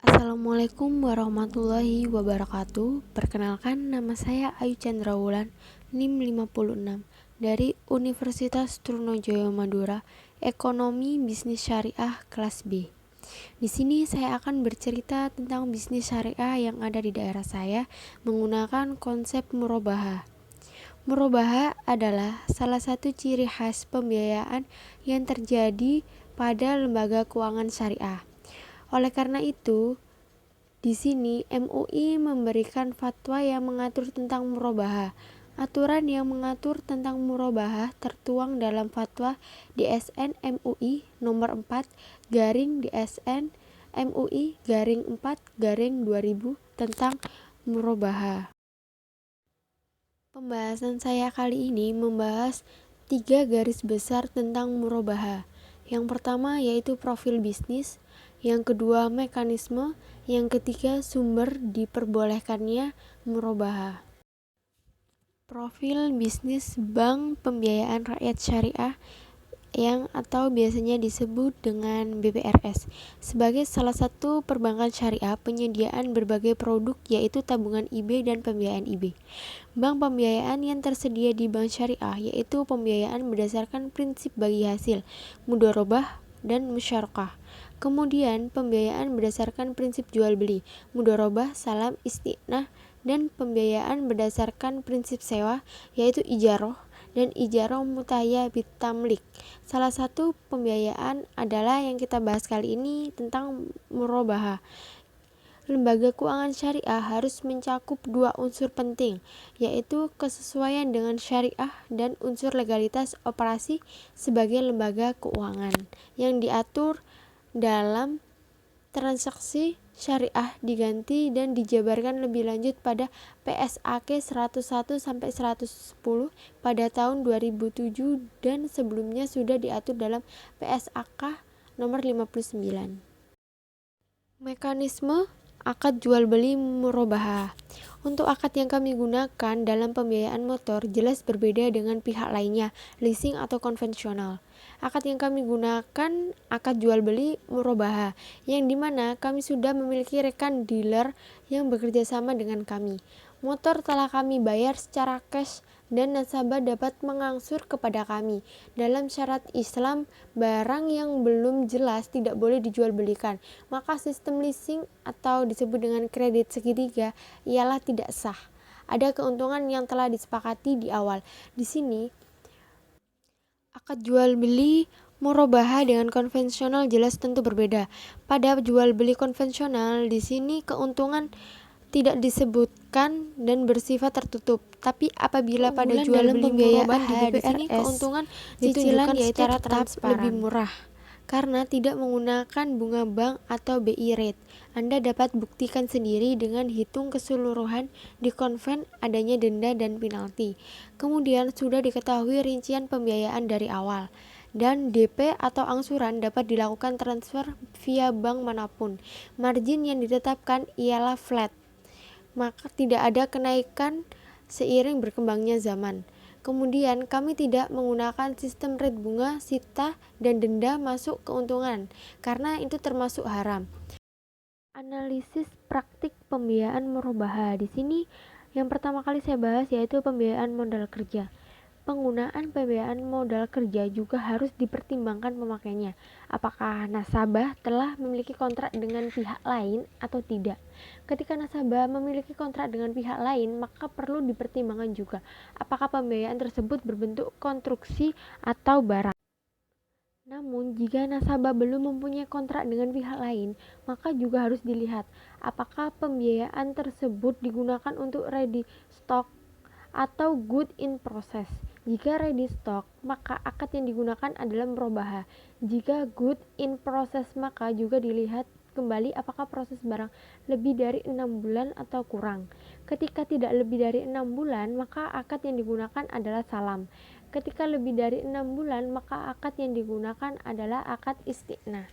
Assalamualaikum warahmatullahi wabarakatuh. Perkenalkan, nama saya Ayu Chandrawulan, NIM 56 dari Universitas Trunojoyo Madura, Ekonomi Bisnis Syariah kelas B. Di sini saya akan bercerita tentang bisnis syariah yang ada di daerah saya menggunakan konsep murabahah. Murabahah adalah salah satu ciri khas pembiayaan yang terjadi pada lembaga keuangan syariah. Oleh karena itu, di sini MUI memberikan fatwa yang mengatur tentang murabahah. Aturan yang mengatur tentang murabahah tertuang dalam fatwa DSN MUI nomor 4 garing DSN MUI garing 4 garing 2000 tentang murabahah. Pembahasan saya kali ini membahas 3 garis besar tentang murabahah. Yang pertama yaitu profil bisnis, yang kedua mekanisme, yang ketiga sumber diperbolehkannya murabahah. Profil bisnis bank pembiayaan rakyat syariah yang atau biasanya disebut dengan BPRS sebagai salah satu perbankan syariah penyediaan berbagai produk yaitu tabungan IB dan pembiayaan IB. Bank pembiayaan yang tersedia di bank syariah yaitu pembiayaan berdasarkan prinsip bagi hasil, mudharabah dan musyarakah. Kemudian pembiayaan berdasarkan prinsip jual beli, mudharabah, salam, istinah, dan pembiayaan berdasarkan prinsip sewa yaitu ijaroh dan ijaroh mutaya bitamlik. Salah satu pembiayaan adalah yang kita bahas kali ini tentang murabahah. Lembaga keuangan syariah harus mencakup 2 unsur penting, yaitu kesesuaian dengan syariah dan unsur legalitas operasi sebagai lembaga keuangan yang diatur dalam transaksi syariah diganti dan dijabarkan lebih lanjut pada PSAK 101 sampai 110 pada tahun 2007 dan sebelumnya sudah diatur dalam PSAK nomor 59. Mekanisme akad jual beli murabahah. Untuk akad yang kami gunakan dalam pembiayaan motor jelas berbeda dengan pihak lainnya, leasing atau konvensional. Akad yang kami gunakan akad jual beli murabahah, yang dimana kami sudah memiliki rekan dealer yang bekerja sama dengan kami. Motor telah kami bayar secara cash dan nasabah dapat mengangsur kepada kami. Dalam syarat Islam, barang yang belum jelas tidak boleh dijual belikan. Maka sistem leasing atau disebut dengan kredit segitiga ialah tidak sah. Ada keuntungan yang telah disepakati di awal. Di sini akad jual beli murabahah dengan konvensional jelas tentu berbeda. Pada jual beli konvensional di sini keuntungan tidak disebutkan dan bersifat tertutup. Tapi apabila pada jual beli murabahah di sini keuntungan cicilan yaitu tetap lebih murah karena tidak menggunakan bunga bank atau BI rate. Anda dapat buktikan sendiri dengan hitung keseluruhan di konven adanya denda dan penalti. Kemudian sudah diketahui rincian pembiayaan dari awal. Dan DP atau angsuran dapat dilakukan transfer via bank manapun. Margin yang ditetapkan ialah flat, maka tidak ada kenaikan seiring berkembangnya zaman. Kemudian kami tidak menggunakan sistem rate bunga, sita, dan denda masuk keuntungan karena itu termasuk haram. Analisis praktik pembiayaan murabahah. Di sini yang pertama kali saya bahas yaitu pembiayaan modal kerja. Penggunaan pembiayaan modal kerja juga harus dipertimbangkan pemakainya. Apakah nasabah telah memiliki kontrak dengan pihak lain atau tidak? Ketika nasabah memiliki kontrak dengan pihak lain, maka perlu dipertimbangkan juga apakah pembiayaan tersebut berbentuk konstruksi atau barang. Namun, jika nasabah belum mempunyai kontrak dengan pihak lain, maka juga harus dilihat apakah pembiayaan tersebut digunakan untuk ready stock atau good in process. Jika ready stock, maka akad yang digunakan adalah murabahah. Jika good in process, maka juga dilihat kembali apakah proses barang lebih dari 6 bulan atau kurang. Ketika tidak lebih dari 6 bulan, maka akad yang digunakan adalah salam. Ketika lebih dari 6 bulan, maka akad yang digunakan adalah akad istinah.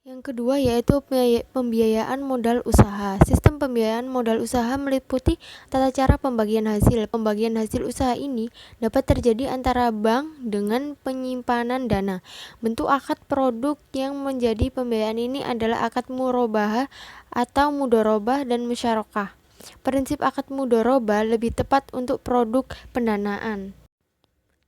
Yang kedua yaitu pembiayaan modal usaha. Sistem pembiayaan modal usaha meliputi tata cara pembagian hasil. Pembagian hasil usaha ini dapat terjadi antara bank dengan penyimpanan dana. Bentuk akad produk yang menjadi pembiayaan ini adalah akad murabahah atau mudharabah dan musyarakah. Prinsip akad mudharabah lebih tepat untuk produk pendanaan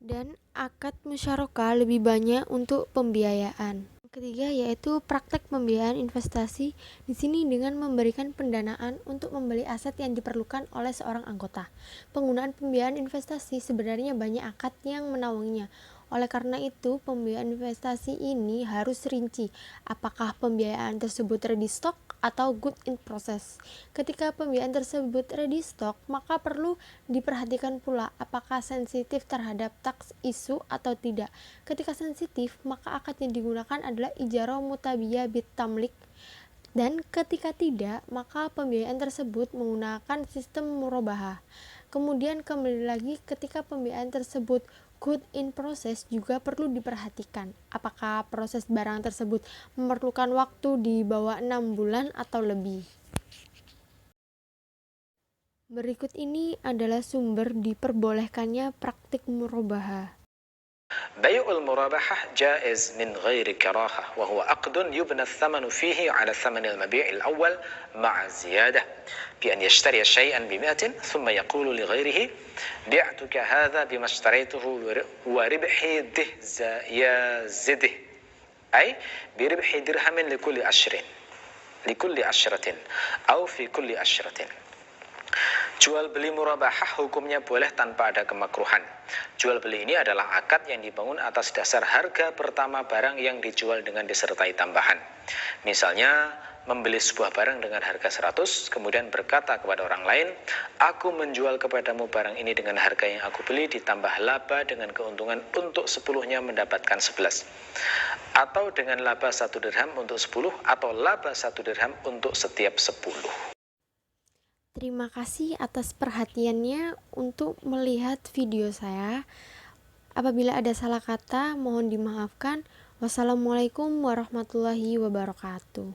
dan akad musyarakah lebih banyak untuk pembiayaan. Ketiga yaitu praktek pembiayaan investasi, di sini dengan memberikan pendanaan untuk membeli aset yang diperlukan oleh seorang anggota. Penggunaan pembiayaan investasi sebenarnya banyak akad yang menaunginya. Oleh karena itu, pembiayaan investasi ini harus rinci. Apakah pembiayaan tersebut ready stock atau good in process? Ketika pembiayaan tersebut ready stock, maka perlu diperhatikan pula apakah sensitif terhadap tax issue atau tidak. Ketika sensitif, maka akad yang digunakan adalah ijarah mutabiyah bit tamlik, dan ketika tidak, maka pembiayaan tersebut menggunakan sistem murabahah. Kemudian kembali lagi, ketika pembiayaan tersebut good in process juga perlu diperhatikan apakah proses barang tersebut memerlukan waktu di bawah 6 bulan atau lebih. Berikut ini adalah sumber diperbolehkannya praktik murabahah. بيع المرابحة جائز من غير كراهة، وهو عقد يبنى الثمن فيه على ثمن المبيع الأول مع زيادة، بأن يشتري شيئا ب100 ثم يقول لغيره بعتك هذا بما اشتريته وربحي ده زده، أي بربح درهم لكل عشرة أو في كل عشرة. Jual beli murabahah hukumnya boleh tanpa ada kemakruhan. Jual beli ini adalah akad yang dibangun atas dasar harga pertama barang yang dijual dengan disertai tambahan. Misalnya, membeli sebuah barang dengan harga 100, kemudian berkata kepada orang lain, aku menjual kepadamu barang ini dengan harga yang aku beli ditambah laba dengan keuntungan untuk 10-nya mendapatkan 11. Atau dengan laba 1 dirham untuk 10, atau laba 1 dirham untuk setiap 10. Terima kasih atas perhatiannya untuk melihat video saya. Apabila ada salah kata, mohon dimaafkan. Wassalamualaikum warahmatullahi wabarakatuh.